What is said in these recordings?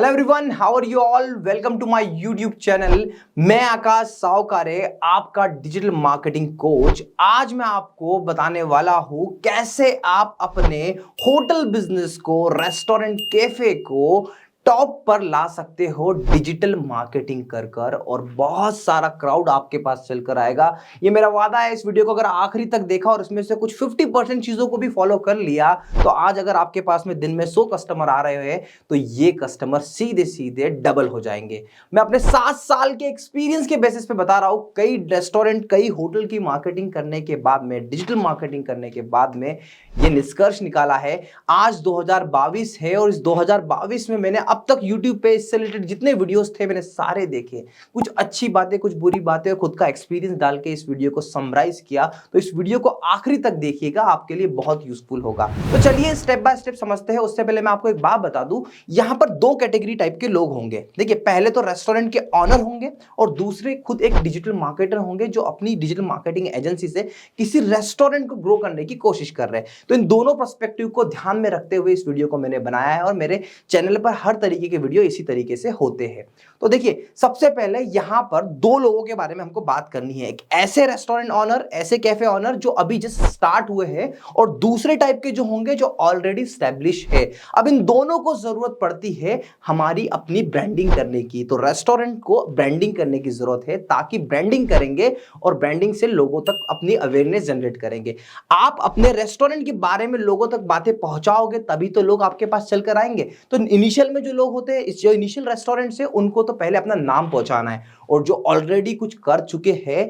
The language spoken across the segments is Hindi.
Hello everyone, how are you all? Welcome to my YouTube channel. मैं आकाश सावकारे, आपका डिजिटल मार्केटिंग कोच। आज मैं आपको बताने वाला हूं कैसे आप अपने होटल बिजनेस को, रेस्टोरेंट, कैफे को टॉप पर ला सकते हो डिजिटल मार्केटिंग कर कर, और बहुत सारा क्राउड आपके पास चलकर आएगा। ये मेरा वादा है। इस वीडियो को अगर आखिरी तक देखा और इसमें से कुछ 50% चीजों को भी फॉलो कर लिया तो आज अगर आपके पास में दिन में 100 कस्टमर आ रहे हैं तो ये कस्टमर सीधे सीधे डबल हो जाएंगे। मैं अपने 7 साल के एक्सपीरियंस के बेसिस पे बता रहा हूं। कई रेस्टोरेंट, कई होटल की मार्केटिंग करने के बाद में, डिजिटल मार्केटिंग करने के बाद में ये निष्कर्ष निकाला है। आज 2022 है और इस 2022 में मैंने अब तक YouTube पे इससे रिलेटेड जितने वीडियोस थे मैंने सारे देखे। कुछ अच्छी बातें, कुछ बुरी बातें और खुद का एक्सपीरियंस डाल के इस वीडियो को समराइज किया। तो इस वीडियो को आखिरी तक देखिएगा, आपके लिए बहुत यूजफुल होगा। तो चलिए स्टेप बाय स्टेप समझते हैं। उससे पहले मैं आपको एक बात बता दूं, यहां पर दो कैटेगरी टाइप के लोग होंगे। देखिए, पहले तो रेस्टोरेंट के ऑनर होंगे और दूसरे खुद एक डिजिटल मार्केटर होंगे जो अपनी डिजिटल मार्केटिंग एजेंसी से किसी रेस्टोरेंट को ग्रो करने की कोशिश कर रहे हैं। तो इन दोनों पर्सपेक्टिव को ध्यान में रखते हुए इस वीडियो को मैंने बनाया है और मेरे चैनल पर हर तरीके के वीडियो इसी तरीके से होते हैं। तो देखिए, सबसे पहले यहां पर दो लोगों के बारे में हमको बात करनी है। एक ऐसे रेस्टोरेंट ऑनर, ऐसे कैफे ऑनर जो अभी जस्ट स्टार्ट हुए हैं, और दूसरे टाइप के जो होंगे जो ऑलरेडी स्टैब्लिश है। अब इन दोनों को जरूरत पड़ती है हमारी अपनी ब्रांडिंग करने की। तो रेस्टोरेंट को ब्रांडिंग करने की जरूरत है, ताकि ब्रांडिंग करेंगे और ब्रांडिंग से लोगों तक अपनी अवेयरनेस जनरेट करेंगे। आप अपने रेस्टोरेंट के बारे में लोगों तक बातें पहुंचाओगे तभी तो लोग आपके पास चलकर आएंगे। तो इनिशियल में जो लोग होते हैं, जो इनिशियल रेस्टोरेंट से, उनको तो पहले अपना नाम पहुंचाना है, और जो ऑलरेडी कुछ कर चुके हैं,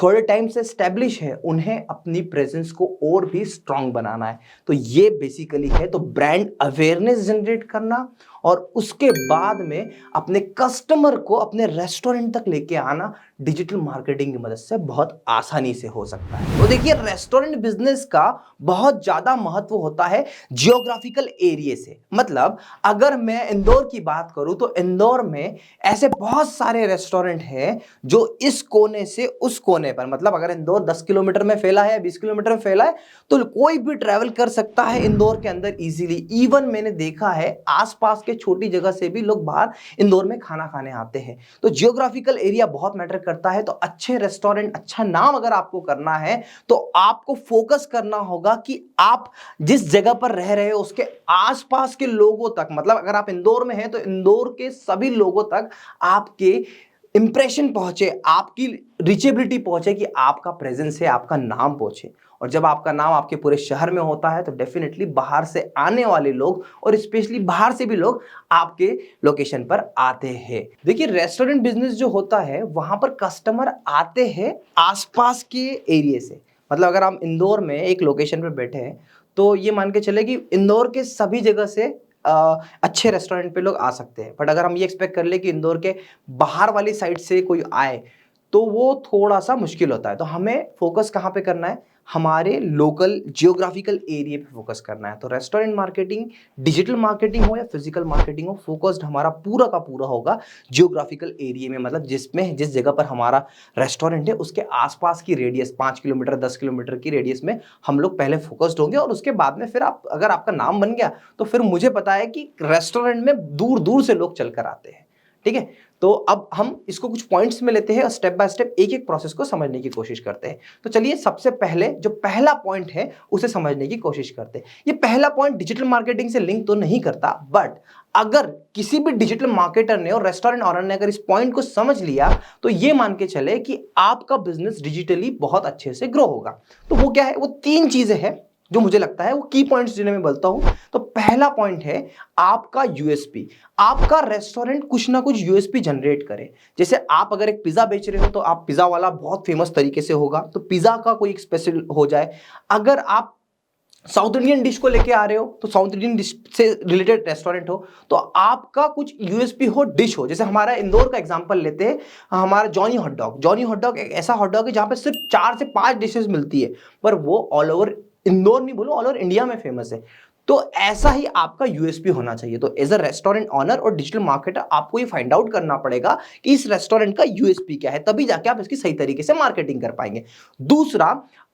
थोड़े टाइम से स्टैब्लिश है, उन्हें अपनी प्रेजेंस को और भी स्ट्रांग बनाना है। तो ये बेसिकली है। तो ब्रांड अवेयरनेस जनरेट करना और उसके बाद में अपने कस्टमर को अपने रेस्टोरेंट तक लेके आना डिजिटल मार्केटिंग की मदद से बहुत आसानी से हो सकता है। तो देखिए, रेस्टोरेंट बिजनेस का बहुत ज्यादा महत्व होता है जियोग्राफिकल एरिया से। मतलब अगर मैं इंदौर की बात करूं तो इंदौर में ऐसे बहुत सारे रेस्टोरेंट हैं जो इस कोने से उस कोने पर, मतलब अगर इंदौर 10 किलोमीटर में फैला है, 20 किलोमीटर में फैला है, तो कोई भी ट्रैवल कर सकता है इंदौर के अंदर इजीली। इवन मैंने देखा है आसपास के छोटी जगह से भी लोग बाहर इंदौर में खाना खाने आते हैं। तो जियोग्राफिकल एरिया बहुत मैटर करता है। तो अच्छे रेस्टोरेंट, अच्छा नाम अगर आपको करना है तो आपको फोकस करना होगा कि आप जिस जगह पर रह रहे हो उसके आसपास के लोगों तक, मतलब अगर आप इंदौर में हैं तो इंदौर के सभी लोगों तक आपके इंप्रेशन पहुंचे, आपकी रीचेबिलिटी पहुंचे, कि आपका प्रेजेंस है, आपका नाम पहुंचे। और जब आपका नाम आपके पूरे शहर में होता है तो डेफिनेटली बाहर से आने वाले लोग, और स्पेशली बाहर से भी लोग, आपके लोकेशन पर आते हैं। देखिए, रेस्टोरेंट बिजनेस जो होता है वहां पर कस्टमर आते हैं आसपास के एरिया से। मतलब अगर हम इंदौर में एक लोकेशन पर बैठे हैं तो ये मान के चले कि इंदौर के सभी जगह से अच्छे रेस्टोरेंट पे लोग आ सकते हैं। बट अगर हम ये एक्सपेक्ट कर ले कि इंदौर के बाहर वाली साइड से कोई आए तो वो थोड़ा सा मुश्किल होता है। तो हमें फोकस कहाँ पे करना है? हमारे लोकल जियोग्राफिकल एरिया पे फोकस करना है। तो रेस्टोरेंट मार्केटिंग, डिजिटल मार्केटिंग हो या फिजिकल मार्केटिंग हो, फोकस्ड हमारा पूरा का पूरा होगा जियोग्राफिकल एरिया में। मतलब जिस जगह पर हमारा रेस्टोरेंट है उसके आसपास की रेडियस 5 किलोमीटर, 10 किलोमीटर की रेडियस में हम लोग पहले फोकस्ड होंगे, और उसके बाद में फिर आप, अगर आपका नाम बन गया तो फिर मुझे पता है कि रेस्टोरेंट में दूर दूर से लोग चलकर आते हैं। ठीक है, तो अब हम इसको कुछ पॉइंट्स में लेते हैं और स्टेप बाय स्टेप एक एक प्रोसेस को समझने की कोशिश करते हैं। तो चलिए, सबसे पहले जो पहला पॉइंट है उसे समझने की कोशिश करते हैं। ये पहला पॉइंट डिजिटल मार्केटिंग से लिंक तो नहीं करता, बट अगर किसी भी डिजिटल मार्केटर ने और रेस्टोरेंट ऑनर ने अगर इस पॉइंट को समझ लिया तो ये मान के चले कि आपका बिजनेस डिजिटली बहुत अच्छे से ग्रो होगा। तो वो क्या है? वो तीन चीजें हैं जो मुझे लगता है वो की पॉइंट्स जिन्हें मैं बोलता हूं। तो पहला पॉइंट है आपका यूएसपी। आपका रेस्टोरेंट कुछ ना कुछ यूएसपी जनरेट करे। जैसे आप अगर एक पिज्जा बेच रहे हो तो आप पिज्जा वाला बहुत फेमस तरीके से होगा, तो पिज्जा का कोई एक स्पेशल हो जाए। अगर आप साउथ इंडियन डिश को लेके आ रहे हो तो साउथ इंडियन डिश से रिलेटेड रेस्टोरेंट हो तो आपका कुछ यूएसपी हो, डिश हो। जैसे हमारा इंदौर का एग्जांपल लेते हैं, हमारा Johnny hot dog. Johnny hot dog एक ऐसा हॉट डॉग है जहां पे सिर्फ 4 से 5 डिशेस मिलती है, पर वो ऑल ओवर इंदौर नहीं बोलो, ऑल ओवर इंडिया में फेमस है। तो ऐसा ही आपका यूएसपी होना चाहिए। तो एज अ रेस्टोरेंट ऑनर और डिजिटल मार्केटर आपको ये फाइंड आउट करना पड़ेगा कि इस रेस्टोरेंट का यूएसपी क्या है, तभी जाके आप इसकी सही तरीके से मार्केटिंग कर पाएंगे। दूसरा,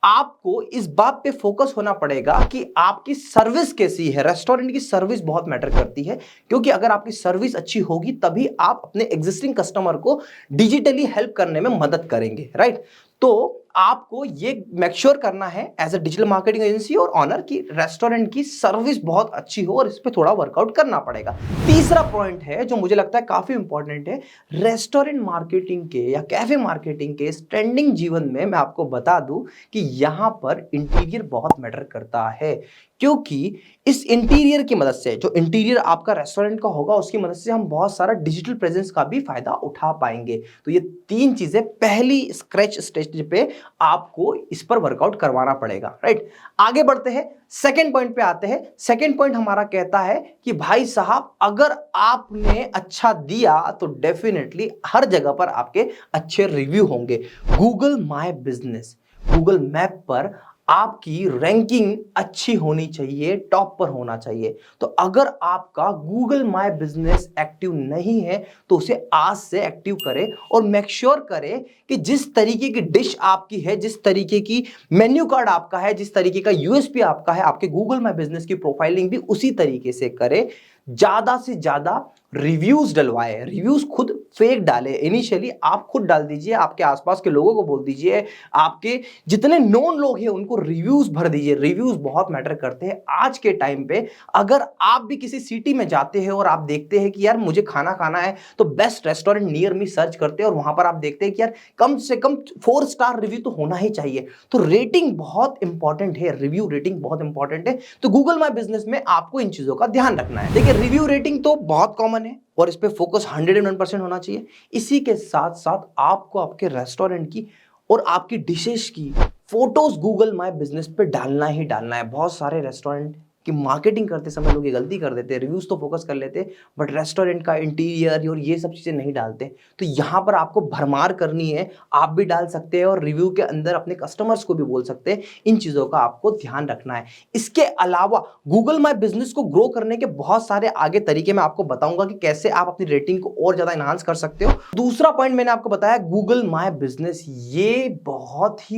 आपको इस बात पे फोकस होना पड़ेगा कि आपकी सर्विस कैसी है। रेस्टोरेंट की सर्विस बहुत मैटर करती है, क्योंकि अगर आपकी सर्विस अच्छी होगी तभी आप अपने एग्जिस्टिंग कस्टमर को डिजिटली हेल्प करने में मदद करेंगे, राइट। तो आपको ये मेक श्योर करना है as a digital marketing agency और ऑनर की रेस्टोरेंट की सर्विस बहुत अच्छी हो, और इस पे थोड़ा वर्कआउट करना पड़ेगा। तीसरा पॉइंट है जो मुझे लगता है काफी इंपॉर्टेंट है, रेस्टोरेंट मार्केटिंग के या कैफे मार्केटिंग के इस ट्रेंडिंग जीवन में मैं आपको बता दूं कि यहां पर इंटीरियर बहुत मैटर करता है। क्योंकि इस इंटीरियर की मदद से, जो इंटीरियर आपका रेस्टोरेंट का होगा उसकी मदद से हम बहुत सारा डिजिटल प्रेजेंस का भी फायदा उठा पाएंगे। तो ये तीन चीजें पहली स्क्रैच स्टेज पे आपको इस पर वर्कआउट करवाना पड़ेगा, राइट। आगे बढ़ते हैं, सेकंड पॉइंट पे आते हैं। सेकंड पॉइंट हमारा कहता है कि भाई साहब, अगर आपने अच्छा दिया तो डेफिनेटली हर जगह पर आपके अच्छे रिव्यू होंगे। Google my business, Google map पर आपकी रैंकिंग अच्छी होनी चाहिए, टॉप पर होना चाहिए। तो अगर आपका गूगल माय बिजनेस एक्टिव नहीं है तो उसे आज से एक्टिव करें और मेक श्योर करें कि जिस तरीके की डिश आपकी है, जिस तरीके की मेन्यू कार्ड आपका है, जिस तरीके का यूएसपी आपका है, आपके गूगल माय बिजनेस की प्रोफाइलिंग भी उसी तरीके से करें। ज्यादा से ज्यादा रिव्यूज डलवाए, रिव्यूज खुद फेक डाले। इनिशियली आप खुद डाल दीजिए, आपके आसपास के लोगों को बोल दीजिए, आपके जितने नोन लोग हैं उनको रिव्यूज भर दीजिए। रिव्यूज बहुत मैटर करते हैं आज के टाइम पे। अगर आप भी किसी सिटी में जाते हैं और आप देखते हैं कि यार मुझे खाना खाना है, तो best restaurant near me search करते हैं और वहां पर आप देखते हैं कि यार कम से कम 4 स्टार रिव्यू तो होना ही चाहिए। तो रेटिंग बहुत इंपॉर्टेंट है, रिव्यू रेटिंग बहुत इंपॉर्टेंट है। तो गूगल माय बिजनेस में आपको इन चीजों का ध्यान रखना है। देखिए, रिव्यू रेटिंग तो बहुत कॉमन है और इस पे फोकस 101% होना चाहिए। इसी के साथ साथ आपको आपके रेस्टोरेंट की और आपकी डिशेस की फोटोज गूगल माय बिजनेस पे डालना ही डालना है। बहुत सारे रेस्टोरेंट की मार्केटिंग करते समय लोग ये गलती कर देते हैं, रिव्यूज तो फोकस कर लेते हैं बट रेस्टोरेंट का इंटीरियर और ये सब चीजें नहीं डालते। तो यहां पर आपको भरमार करनी है, आप भी डाल सकते हैं और रिव्यू के अंदर अपने कस्टमर्स को भी बोल सकते हैं। इन चीजों का आपको ध्यान रखना है। इसके अलावा गूगल माय बिजनेस को ग्रो करने के बहुत सारे आगे तरीके मैं आपको बताऊंगा कि कैसे आप अपनी रेटिंग को और ज्यादा एनहांस कर सकते हो। दूसरा पॉइंट मैंने आपको बताया गूगल माय बिजनेस, ये बहुत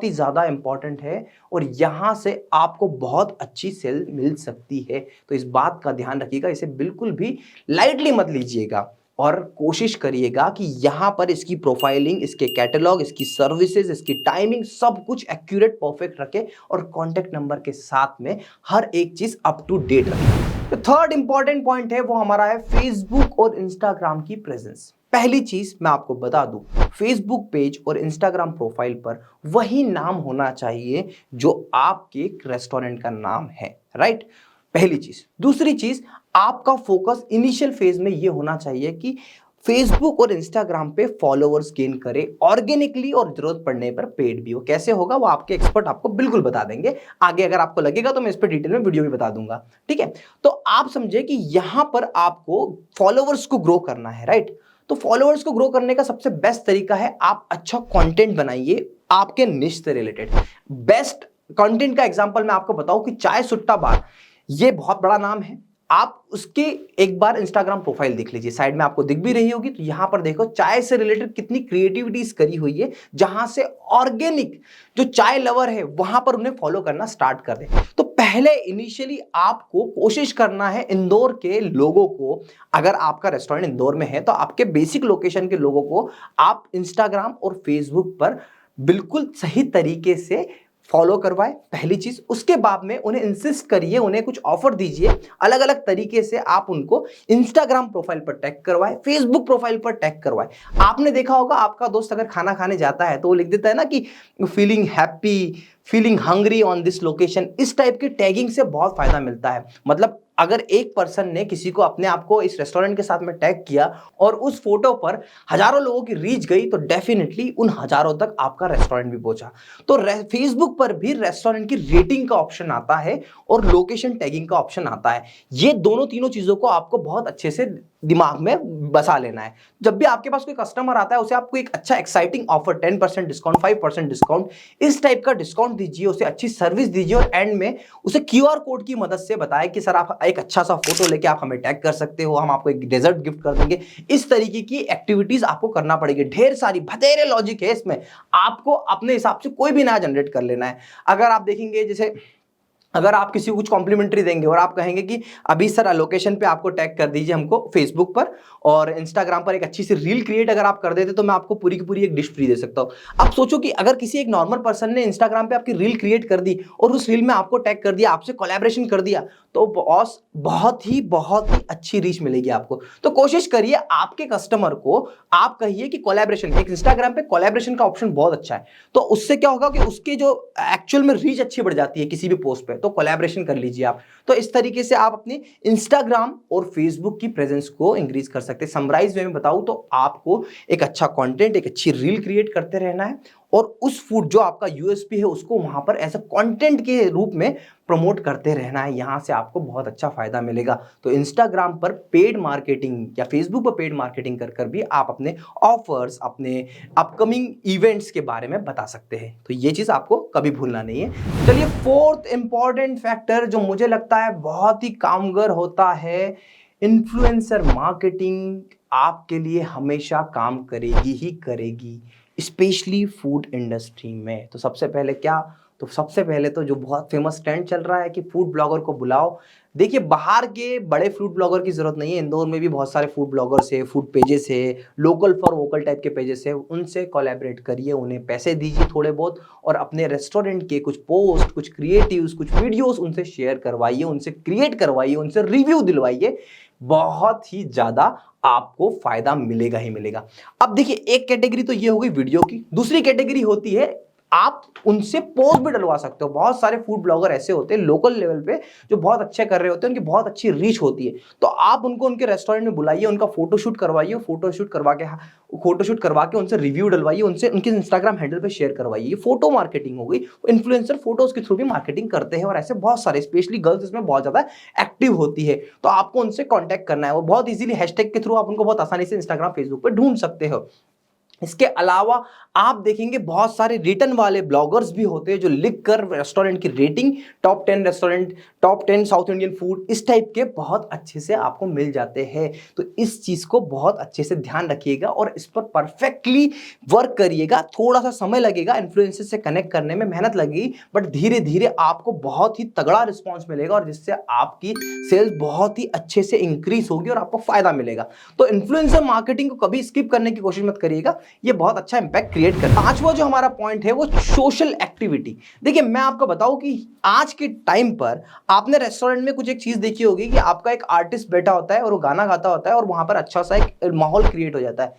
ही ज्यादा इंपॉर्टेंट है और यहां से आपको बहुत अच्छी सेल मिल सकती है। तो इस बात का ध्यान रखिएगा, इसे बिल्कुल भी लाइटली मत लीजिएगा और कोशिश करिएगा कि यहां पर इसकी प्रोफाइलिंग, इसके कैटलॉग, इसकी सर्विसेज, इसकी टाइमिंग सब कुछ एक्यूरेट परफेक्ट रखे और कॉन्टेक्ट नंबर के साथ में हर एक चीज अप टू डेट रखे। तो थर्ड इंपॉर्टेंट पॉइंट है वो हमारा है फेसबुक और इंस्टाग्राम की प्रेजेंस। पहली चीज मैं आपको बता दूं, फेसबुक पेज और इंस्टाग्राम प्रोफाइल पर वही नाम होना चाहिए जो आपके रेस्टोरेंट का नाम है, राइट। पहली चीज। दूसरी चीज, आपका फोकस इनिशियल फेज में यह होना चाहिए कि फेसबुक और इंस्टाग्राम पे फॉलोअर्स गेन करे ऑर्गेनिकली और जरूरत पड़ने पर पेड भी हो। कैसे होगा वो आपके एक्सपर्ट आपको बिल्कुल बता देंगे। आगे अगर आपको लगेगा तो मैं इस पर डिटेल में वीडियो भी बता दूंगा, ठीक है। तो आप समझे कि यहां पर आपको फॉलोअर्स को ग्रो करना है, राइट। तो फॉलोअर्स को ग्रो करने का सबसे बेस्ट तरीका है आप अच्छा कंटेंट बनाइए आपके निश से रिलेटेड। बेस्ट कंटेंट का एग्जांपल मैं आपको बताऊं कि चाय सुट्टा बार, ये बहुत बड़ा नाम है। आप उसके एक बार इंस्टाग्राम प्रोफाइल देख लीजिए, साइड में आपको दिख भी रही होगी। तो यहां पर देखो चाय से रिलेटेड कितनी क्रिएटिविटीज करी हुई है, जहां से ऑर्गेनिक जो चाय लवर है वहां पर उन्हें फॉलो करना स्टार्ट कर दे। तो पहले इनिशियली आपको कोशिश करना है इंदौर के लोगों को, अगर आपका रेस्टोरेंट इंदौर में है तो आपके बेसिक लोकेशन के लोगों को आप इंस्टाग्राम और फेसबुक पर बिल्कुल सही तरीके से फॉलो करवाए, पहली चीज। उसके बाद में उन्हें इंसिस्ट करिए, उन्हें कुछ ऑफर दीजिए, अलग अलग तरीके से आप उनको इंस्टाग्राम प्रोफाइल पर टैग करवाए, फेसबुक प्रोफाइल पर टैग करवाए। आपने देखा होगा आपका दोस्त अगर खाना खाने जाता है तो वो लिख देता है ना कि feeling happy, feeling hungry on this location. इस टाइप की टैगिंग से बहुत फायदा मिलता है। मतलब अगर एक पर्सन ने किसी को अपने आप को इस रेस्टोरेंट के साथ में टैग किया और उस फोटो पर हजारों लोगों की रीच गई तो डेफिनेटली उन हजारों तक आपका रेस्टोरेंट भी पहुंचा। तो फेसबुक पर भी रेस्टोरेंट की रेटिंग का ऑप्शन आता है और लोकेशन टैगिंग का ऑप्शन आता है। ये दोनों तीनों चीजों को आपको बहुत अच्छे से दिमाग में बसा लेना है। जब भी आपके पास कोई कस्टमर आता है उसे आपको एक अच्छा एक्साइटिंग ऑफर 10% डिस्काउंट, 5% डिस्काउंट, इस टाइप का डिस्काउंट दीजिए, उसे अच्छी सर्विस दीजिए और एंड में उसे क्यूआर कोड की मदद से बताएं कि सर आप एक अच्छा सा फोटो लेके आप हमें टैग कर सकते हो, हम आपको एक डेजर्ट गिफ्ट कर देंगे। इस तरीके की एक्टिविटीज आपको करना पड़ेगी। ढेर सारी बथेरे लॉजिक है इसमें, आपको अपने हिसाब से कोई भी नया जनरेट कर लेना है। अगर आप देखेंगे जैसे अगर आप किसी को कुछ कॉम्प्लीमेंट्री देंगे और आप कहेंगे कि अभी सर लोकेशन पे आपको टैग कर दीजिए हमको फेसबुक पर और इंस्टाग्राम पर एक अच्छी सी रील क्रिएट अगर आप कर देते तो मैं आपको पूरी की पूरी एक डिश फ्री दे सकता हूं। आप सोचो कि अगर किसी एक नॉर्मल पर्सन ने इंस्टाग्राम पे आपकी रील क्रिएट कर दी और उस रील में आपको टैग कर दिया, आपसे कोलैबोरेशन कर दिया, तो बॉस बहुत ही अच्छी रीच मिलेगी आपको। तो कोशिश करिए आपके कस्टमर को आप कहिए कि कोलैबोरेशन, एक इंस्टाग्राम पे कोलैबोरेशन का ऑप्शन बहुत अच्छा है, तो उससे क्या होगा कि उसके जो एक्चुअल में रीच अच्छी बढ़ जाती है किसी भी पोस्ट पे, तो कोलैबोरेशन कर लीजिए आप। तो इस तरीके से आप अपने इंस्टाग्राम और फेसबुक की प्रेजेंस को इंक्रीज कर सकते हैं। समराइज में बताऊं तो आपको एक अच्छा कंटेंट, एक अच्छी रील क्रिएट करते रहना है और उस फूड जो आपका यूएसपी है उसको वहां पर एज अ कंटेंट के रूप में प्रमोट करते रहना है। यहां से आपको बहुत अच्छा फायदा मिलेगा। तो इंस्टाग्राम पर पेड मार्केटिंग या फेसबुक पर पेड मार्केटिंग कर कर भी आप अपने ऑफर्स, अपने अपकमिंग इवेंट्स के बारे में बता सकते हैं। तो ये चीज आपको कभी भूलना नहीं है। चलिए, फोर्थ इंपॉर्टेंट फैक्टर जो मुझे लगता है बहुत ही कामगर होता है, इन्फ्लुएंसर मार्केटिंग आपके लिए हमेशा काम करेगी ही करेगी, स्पेशली फूड इंडस्ट्री में। तो सबसे पहले क्या, तो सबसे पहले तो जो बहुत फेमस ट्रेंड चल रहा है कि फूड ब्लॉगर को बुलाओ। देखिए, बाहर के बड़े फूड ब्लॉगर की जरूरत नहीं है, इंदौर में भी बहुत सारे फूड ब्लॉगर्स है, फूड पेजेस है, लोकल फॉर वोकल टाइप के पेजेस है, उनसे कोलैबोरेट करिए, उन्हें पैसे दीजिए थोड़े बहुत और अपने रेस्टोरेंट के कुछ पोस्ट, कुछ क्रिएटिव्स, कुछ वीडियोस उनसे शेयर करवाइए, उनसे क्रिएट करवाइए, उनसे रिव्यू दिलवाइए। बहुत ही ज्यादा आपको फायदा मिलेगा ही मिलेगा। अब देखिए, एक कैटेगरी तो ये हो गई वीडियो की, दूसरी कैटेगरी होती है आप उनसे पोस्ट भी डलवा सकते हो। बहुत सारे फूड ब्लॉगर ऐसे होते हैं लोकल लेवल पे जो बहुत अच्छे कर रहे होते हैं, उनकी बहुत अच्छी रीच होती है, तो आप उनको उनके रेस्टोरेंट में बुलाइए, उनका फोटोशूट करवाइए, फोटोशूट करवा के उनसे रिव्यू डलवाइए, उनसे उनके इंस्टाग्राम हैंडल पे शेयर करवाइए। ये फोटो मार्केटिंग हो गई। इन्फ्लुएंसर फोटोज के थ्रू भी मार्केटिंग करते हैं और ऐसे बहुत सारे, स्पेशली गर्ल्स इसमें बहुत ज्यादा एक्टिव होती है। तो आपको उनसे कॉन्टैक्ट करना है, वो बहुत इजीली हैशटैग के थ्रू आप उनको बहुत आसानी से इंस्टाग्राम, फेसबुक पे ढूंढ सकते हो। इसके अलावा आप देखेंगे बहुत सारे रिटर्न वाले ब्लॉगर्स भी होते हैं जो लिखकर रेस्टोरेंट की rating, top 10 restaurant, top 10 south Indian food, इस टाइप के बहुत अच्छे से आपको मिल जाते हैं। तो इस चीज को बहुत अच्छे से ध्यान रखिएगा और इस पर परफेक्टली वर्क करिएगा। थोड़ा सा समय लगेगा, इन्फ्लुएंसर से कनेक्ट करने में मेहनत लगेगी, बट धीरे धीरे आपको बहुत ही तगड़ा रिस्पॉन्स मिलेगा और जिससे आपकी सेल्स बहुत ही अच्छे से इंक्रीज होगी और आपको फायदा मिलेगा। तो इन्फ्लुएंसर मार्केटिंग को कभी स्किप करने की कोशिश मत करिएगा, ये बहुत अच्छा इंपैक्ट क्रिएट कर। पांचवा जो हमारा पॉइंट है वो सोशल एक्टिविटी। देखिए, मैं आपको बताऊं कि आज के टाइम पर आपने रेस्टोरेंट में कुछ एक चीज देखी होगी कि आपका एक आर्टिस्ट बैठा होता है और वो गाना गाता होता है और वहां पर अच्छा सा एक माहौल क्रिएट हो जाता है।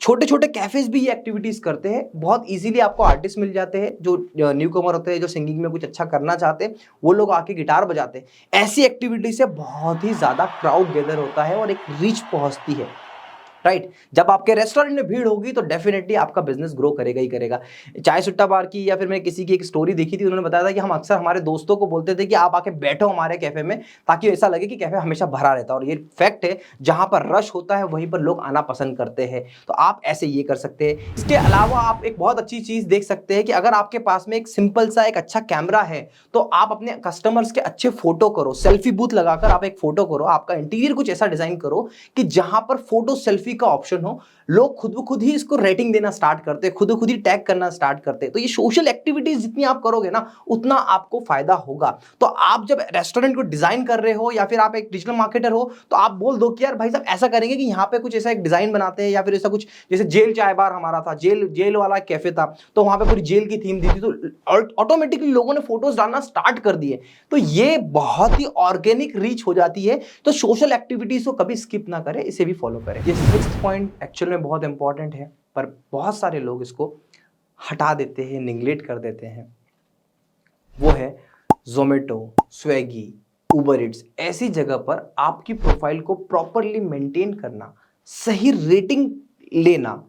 छोटे छोटे कैफेज भी ये एक्टिविटीज करते हैं, बहुत इजीली आपको आर्टिस्ट मिल जाते हैं जो न्यू कमर होते हैं, जो सिंगिंग में कुछ अच्छा करना चाहते हैं, वो लोग आके गिटार बजाते हैं। ऐसी एक्टिविटी से बहुत ही ज्यादा क्राउड गैदर होता है और एक रीच पहुंचती है, राइट। जब आपके रेस्टोरेंट में भीड़ होगी तो डेफिनेटली आपका बिजनेस ग्रो करेगा ही करेगा। चाय सुट्टा बार की या फिर मैं किसी की एक स्टोरी देखी थी, उन्होंने बताया था कि हम अक्सर हमारे दोस्तों को बोलते थे कि आप आके बैठो हमारे कैफे में, ताकि ऐसा लगे कि कैफे हमेशा भरा रहता है। और ये फैक्ट है, जहां पर रश होता है वहीं पर लोग आना पसंद करते हैं। तो आप ऐसे ये कर सकते हैं। इसके अलावा आप एक बहुत अच्छी चीज देख सकते हैं कि अगर आपके पास में एक सिंपल सा एक अच्छा कैमरा है तो आप अपने कस्टमर्स के अच्छे फोटो करो, सेल्फी बूथ लगाकर आप एक फोटो करो, आपका इंटीरियर कुछ ऐसा डिजाइन करो कि जहां पर फोटो सेल्फी का ऑप्शन हो। लोग खुद ब खुद ही इसको रेटिंग देना स्टार्ट करते हैं, खुद ब खुद ही टैग करना स्टार्ट करते हैं। तो ये सोशल एक्टिविटीज जितनी आप करोगे ना, उतना आपको फायदा होगा। तो आप जब रेस्टोरेंट को डिजाइन कर रहे हो या फिर आप एक डिजिटल मार्केटर हो, तो आप बोल दो कि यार भाई साहब ऐसा करेंगे कि यहाँ पे कुछ ऐसा एक डिजाइन बनाते हैं, या फिर ऐसा कुछ, जैसे जेल चाय बार हमारा था, जेल वाला कैफे था, तो वहां पे पूरी जेल की थीम दी थी, तो ऑटोमेटिकली लोगों ने फोटोज डालना स्टार्ट कर दिए। तो ये बहुत ही ऑर्गेनिक रीच हो जाती है। तो सोशल एक्टिविटीज को कभी स्किप ना करें, इसे भी फॉलो करें। ये सिक्स्थ पॉइंट एक्चुअल में बहुत इंपॉर्टेंट है, पर बहुत सारे लोग इसको हटा देते हैं, निगलेक्ट कर देते हैं। वो है जोमेटो, स्विगी, उबर इट्स। ऐसी जगह पर आपकी प्रोफाइल को प्रॉपरली मेंटेन करना, सही रेटिंग लेना,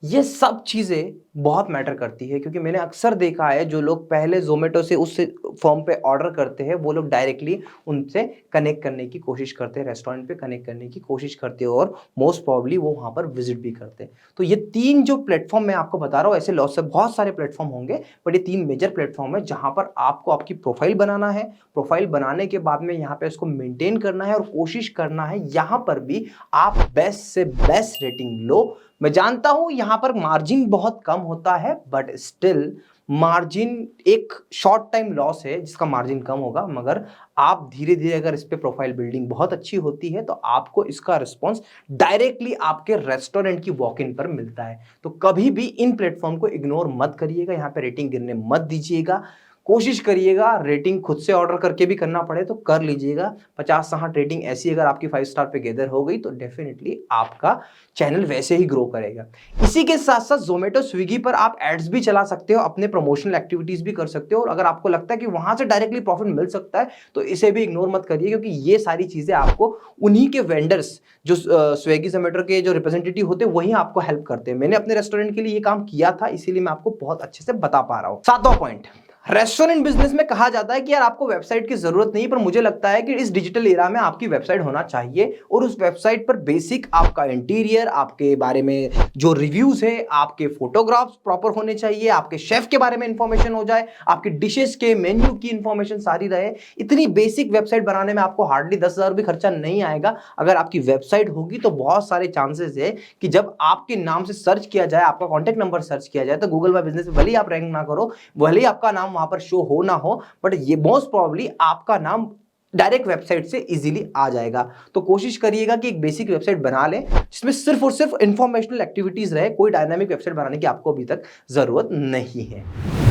ये सब चीजें बहुत मैटर करती है, क्योंकि मैंने अक्सर देखा है जो लोग पहले ज़ोमैटो से उस फर्म पे ऑर्डर करते हैं वो लोग डायरेक्टली उनसे कनेक्ट करने की कोशिश करते हैं, रेस्टोरेंट पे कनेक्ट करने की कोशिश करते हैं और मोस्ट प्रॉब्ली वो वहाँ पर विजिट भी करते हैं। तो ये 3 जो प्लेटफॉर्म मैं आपको बता रहा हूँ, ऐसे लॉस से बहुत सारे प्लेटफॉर्म होंगे, बट ये 3 मेजर प्लेटफॉर्म है जहाँ पर आपको आपकी प्रोफाइल बनाना है। प्रोफाइल बनाने के बाद में यहाँ पे इसको मेंटेन करना है और कोशिश करना है यहाँ पर भी आप बेस्ट से बेस्ट रेटिंग लो। मैं जानता हूं यहां पर मार्जिन बहुत कम होता है, बट स्टिल मार्जिन एक शॉर्ट टाइम लॉस है जिसका मार्जिन कम होगा, मगर आप धीरे धीरे अगर इस पे प्रोफाइल बिल्डिंग बहुत अच्छी होती है तो आपको इसका रिस्पॉन्स डायरेक्टली आपके रेस्टोरेंट की वॉक इन पर मिलता है। तो कभी भी इन प्लेटफॉर्म को इग्नोर मत करिएगा, यहाँ पे रेटिंग गिरने मत दीजिएगा। कोशिश करिएगा रेटिंग खुद से ऑर्डर करके भी करना पड़े तो कर लीजिएगा। 50-60 रेटिंग ऐसी अगर आपकी 5 स्टार पे गैदर हो गई तो डेफिनेटली आपका चैनल वैसे ही ग्रो करेगा। इसी के साथ साथ जोमेटो स्विगी पर आप एड्स भी चला सकते हो, अपने प्रमोशनल एक्टिविटीज भी कर सकते हो, और अगर आपको लगता है कि वहां से डायरेक्टली प्रॉफिट मिल सकता है तो इसे भी इग्नोर मत करिए, क्योंकि ये सारी चीजें आपको उन्हीं के वेंडर्स जो स्विगी जोमेटो के जो रिप्रेजेंटेटिव होते हैं वही आपको हेल्प करते हैं। मैंने अपने रेस्टोरेंट के लिए ये काम किया था, इसीलिए मैं आपको बहुत अच्छे से बता पा रहा हूं। 7वां पॉइंट, रेस्टोरेंट बिजनेस में कहा जाता है कि यार आपको वेबसाइट की जरूरत नहीं, पर मुझे लगता है कि इस डिजिटल एरा में आपकी वेबसाइट होना चाहिए, और उस वेबसाइट पर बेसिक आपका इंटीरियर, आपके बारे में जो रिव्यूज है, आपके फोटोग्राफ्स प्रॉपर होने चाहिए, आपके शेफ के बारे में इंफॉर्मेशन हो जाए, आपके डिशेस के मेन्यू की इंफॉर्मेशन सारी रहे। इतनी बेसिक वेबसाइट बनाने में आपको हार्डली 10,000 भी खर्चा नहीं आएगा। अगर आपकी वेबसाइट होगी तो बहुत सारे चांसेस है कि जब आपके नाम से सर्च किया जाए, आपका कॉन्टेक्ट नंबर सर्च किया जाए, तो गूगल माय बिजनेस में भले ही आप रैंक ना करो, भले ही आपका नाम वहां पर शो हो ना हो, बट ये मोस्ट प्रॉब्ली आपका नाम डायरेक्ट वेबसाइट से इजीली आ जाएगा। तो कोशिश करिएगा कि एक बेसिक वेबसाइट बना लें जिसमें सिर्फ और सिर्फ इंफॉर्मेशनल एक्टिविटीज रहे, कोई डायनामिक वेबसाइट बनाने की आपको अभी तक जरूरत नहीं है।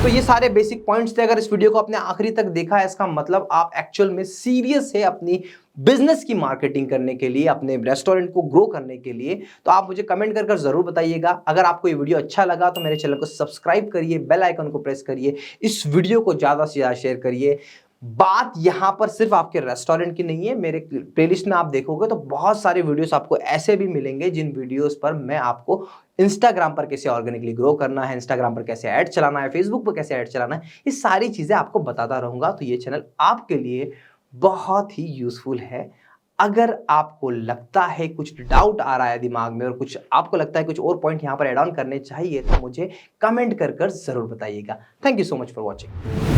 तो ये सारे बेसिक पॉइंट्स थे। अगर इस वीडियो को आपने आखिरी तक देखा है, इसका मतलब आप एक्चुअल में सीरियस है अपनी बिजनेस की मार्केटिंग करने के लिए, अपने रेस्टोरेंट को ग्रो करने के लिए। तो आप मुझे कमेंट कर जरूर बताइएगा। अगर आपको ये वीडियो अच्छा लगा तो मेरे चैनल को सब्सक्राइब करिए, बेल आइकन को प्रेस करिए, इस वीडियो को ज्यादा से ज्यादा शेयर करिए। बात यहां पर सिर्फ आपके रेस्टोरेंट की नहीं है, मेरे प्लेलिस्ट में आप देखोगे तो बहुत सारे वीडियोस आपको ऐसे भी मिलेंगे जिन वीडियोस पर मैं आपको इंस्टाग्राम पर कैसे ऑर्गेनिकली ग्रो करना है, इंस्टाग्राम पर कैसे ऐड चलाना है, फेसबुक पर कैसे ऐड चलाना है, ये सारी चीजें आपको बताता रहूंगा। तो ये चैनल आपके लिए बहुत ही यूजफुल है। अगर आपको लगता है कुछ डाउट आ रहा है दिमाग में और कुछ आपको लगता है कुछ और पॉइंट यहां पर ऐड ऑन करने चाहिए तो मुझे कमेंट कर जरूर बताइएगा। Thank you so much for watching.